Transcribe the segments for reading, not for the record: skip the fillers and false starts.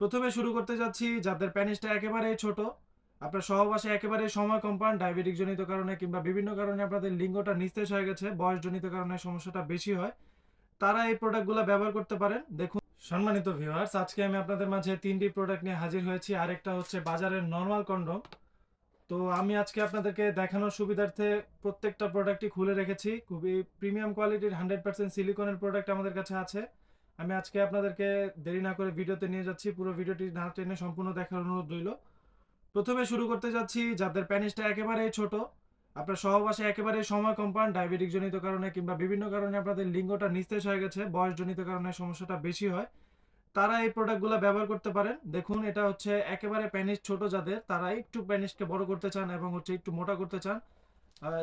প্রথমে শুরু করতে যাচ্ছি যাদের প্যানিসটা একেবারেই ছোট, আপনার সহবাসে একেবারেই সময় কম পান, ডায়াবেটিক জনিত কারণে কিংবা বিভিন্ন কারণে আপনাদের লিঙ্গটা নিস্তেজ হয়ে গেছে, বয়সজনিত কারণে সমস্যাটা বেশি হয়, তারা এই প্রোডাক্টগুলো ব্যবহার করতে পারেন। দেখুন সম্মানিত ভিউয়ার্স, আজকে আমি আপনাদের মাঝে ৩টি প্রোডাক্ট নিয়ে হাজির হয়েছি। আরেকটা হচ্ছে বাজারের নরমাল কন্ডম। তো আমি আজকে আপনাদেরকে দেখানোর সুবিধার্থে প্রত্যেকটা প্রোডাক্টই খুলে রেখেছি। খুবই প্রিমিয়াম কোয়ালিটির 100% সিলিকনের প্রোডাক্ট আমাদের কাছে আছে। আমি আজকে আপনাদেরকে দেরি না করে ভিডিওতে নিয়ে যাচ্ছি। পুরো ভিডিওটি না টেনে সম্পূর্ণ দেখার অনুরোধ রইল। প্রথমে শুরু করতে যাচ্ছি যাদের প্যানিসটা একেবারেই ছোট, আপনার সহবাসে একেবারেই সময় কম পান, ডায়াবেটিক জনিত কারণে কিংবা বিভিন্ন কারণে আপনাদের লিঙ্গটা নিস্তেজ হয়ে গেছে, বয়সজনিত কারণে সমস্যাটা বেশি হয়, তারা এই প্রোডাক্টগুলো ব্যবহার করতে পারেন। দেখুন এটা হচ্ছে একেবারে প্যানিস ছোট যাদের, তারা একটু প্যানিসকে বড় করতে চান এবং হচ্ছে একটু মোটা করতে চান,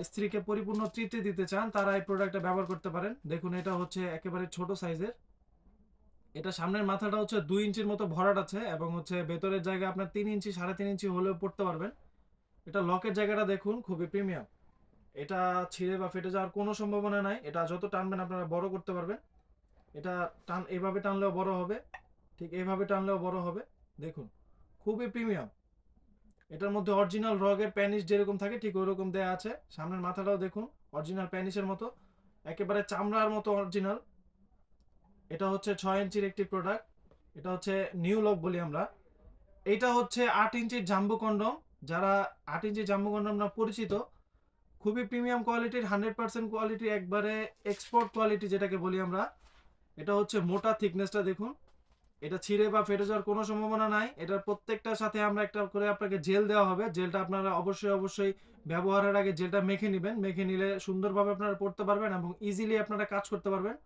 স্ত্রীকে পরিপূর্ণ তৃপ্তি দিতে চান, তারা এই প্রোডাক্টটা ব্যবহার করতে পারেন। দেখুন এটা হচ্ছে একেবারে ছোট সাইজের। এটা সামনের মাথাটা হচ্ছে 2 ইঞ্চির মতো ভরাট আছে এবং হচ্ছে ভেতরের জায়গা আপনার 3 ইঞ্চি 3.5 ইঞ্চি হলেও পড়তে পারবেন। এটা লকের জায়গাটা দেখুন খুবই প্রিমিয়াম। এটা ছিঁড়ে বা ফেটে যাওয়ার কোনো সম্ভাবনা নাই। এটা যত টানবেন আপনারা বড় করতে পারবেন। এটা এভাবে টানলেও বড় হবে, ঠিক এইভাবে টানলেও বড় হবে। দেখুন খুবই প্রিমিয়াম। এটার মধ্যে অরিজিনাল রগের প্যানিস যেরকম থাকে ঠিক ওইরকম দেয়া আছে। সামনের মাথাটাও দেখুন অরিজিনাল প্যানিসের মতো, একেবারে চামড়ার মতো অরিজিনাল। এটা হচ্ছে 6 ইঞ্চির একটি প্রোডাক্ট। এটা হচ্ছে নিউ লক বলি আমরা। এইটা হচ্ছে 8 ইঞ্চির জাম্বো কন্ডম। যারা 8 ইঞ্চি জাম্বো কন্ডম না পরিচিত, খুবই প্রিমিয়াম কোয়ালিটির 100% কোয়ালিটি, একবারে এক্সপোর্ট কোয়ালিটি যেটাকে বলি আমরা। এটা হচ্ছে মোটা থিকনেসটা দেখুন। এটা ছিঁড়ে বা ফেটে যাওয়ার কোনো সম্ভাবনা নাই। এটার প্রত্যেকটার সাথে আমরা একটা করে আপনাকে জেল দেওয়া হবে। জেলটা আপনারা অবশ্যই ব্যবহারের আগে জেলটা মেখে নিবেন। মেখে নিলে সুন্দরভাবে আপনারা পড়তে পারবেন এবং ইজিলি আপনারা কাজ করতে পারবেন।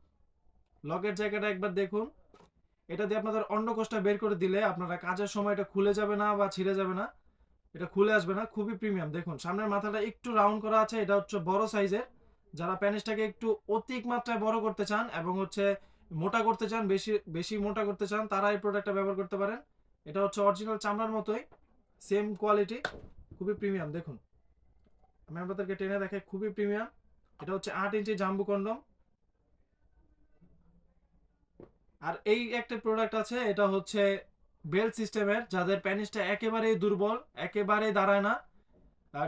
লকের জায়গাটা একবার দেখুন। এটা দিয়ে আপনাদের অন্ডকোষটা বের করে দিলে আপনারা কাজের সময় এটা খুলে যাবে না বা ছিঁড়ে যাবে না। এটা খুলে আসবে না। খুবই প্রিমিয়াম। দেখুন সামনের মাথাটা একটু রাউন্ড করা আছে। এটা হচ্ছে বড় সাইজের। যারা প্যানিসটাকে একটু অধিক মাত্রায় বড় করতে চান এবং হচ্ছে মোটা করতে চান, বেশি বেশি মোটা করতে চান, তারা এই প্রোডাক্টটা ব্যবহার করতে পারেন। এটা হচ্ছে অরিজিনাল চামড়ার মতোই, সেম কোয়ালিটি, খুবই প্রিমিয়াম। দেখুন আমি আপনাদেরকে টেনে দেখাই, খুবই প্রিমিয়াম। এটা হচ্ছে 8 ইঞ্চি জাম্বু কন্ডম। আর এই একটা প্রোডাক্ট আছে, এটা হচ্ছে বেল্ট সিস্টেমের। যাদের প্যানিসটা একেবারেই দুর্বল, একেবারেই দাঁড়ায় না,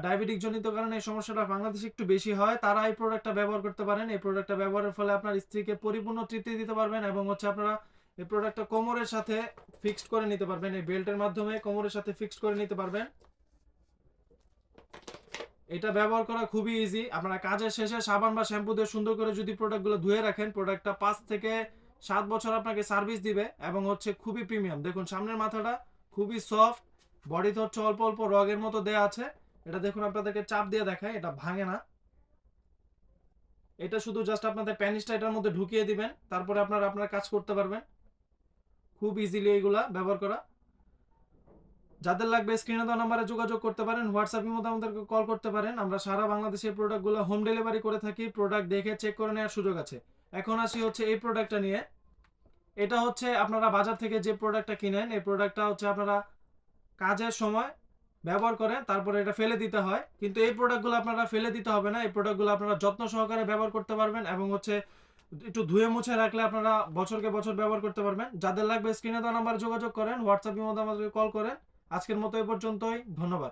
ডায়াবেটিক জনিত কারণে এই সমস্যাটা বাংলাদেশে একটু বেশি হয়, তারা এই প্রোডাক্টটা ব্যবহার করতে পারেন। এই প্রোডাক্টটা ব্যবহারের ফলে আপনার স্ত্রীকে পরিপূর্ণ তৃপ্তি দিতে পারবেন এবং হচ্ছে আপনারা এই প্রোডাক্টটা কোমরের সাথে ফিক্সড করে নিতে পারবেন। এই বেল্টের মাধ্যমে কোমরের সাথে ফিক্সড করে নিতে পারবেন। এটা ব্যবহার করা খুবই ইজি। আপনারা কাজের শেষে সাবান বা শ্যাম্পু দিয়ে সুন্দর করে যদি প্রোডাক্টগুলো ধুয়ে রাখেন, প্রোডাক্টটা 5 থেকে 7 বছর আপনাকে সার্ভিস দিবে এবং হচ্ছে খুবই প্রিমিয়াম। দেখুন সামনের মাথাটা খুবই সফট, বডিতে হচ্ছে অল্প অল্প রগের মতো দেয়া আছে। এটা দেখুন আপনাদেরকে চাপ দিয়ে দেখায়, এটা ভাঙে না। এটা শুধু জাস্ট আপনাদের প্যানিসটা এটার মধ্যে ঢুকিয়ে দিবেন, তারপরে আপনারা আপনার কাজ করতে পারবেন। খুব ইজিলি এইগুলা ব্যবহার করা। যাদের লাগবে স্ক্রিনে দেওয়া নাম্বারে যোগাযোগ করতে পারেন, হোয়াটসঅ্যাপের মধ্যে আমাদেরকে কল করতে পারেন। আমরা সারা বাংলাদেশে এই প্রোডাক্টগুলো হোম ডেলিভারি করে থাকি। প্রোডাক্ট দেখে চেক করে নেওয়ার সুযোগ আছে। এখন আসি হচ্ছে এই প্রোডাক্টটা নিয়ে। এটা হচ্ছে আপনারা বাজার থেকে যে প্রোডাক্টটা কিনেন, এই প্রোডাক্টটা হচ্ছে আপনারা কাজের সময় ব্যবহার করেন, তারপরে এটা ফেলে দিতে হয়। কিন্তু এই প্রোডাক্টগুলো আপনারা ফেলে দিতে হবে না। এই প্রোডাক্টগুলো আপনারা যত্ন সহকারে ব্যবহার করতে পারবেন এবং হচ্ছে একটু ধুয়ে মুছে রাখলে আপনারা বছরকে বছর ব্যবহার করতে পারবেন। যাদের লাগবে স্ক্রিনে দেওয়া নাম্বারে যোগাযোগ করেন, হোয়াটসঅ্যাপের মধ্যে আমাদেরকে কল করেন। আজকের মতো এ পর্যন্তই। ধন্যবাদ।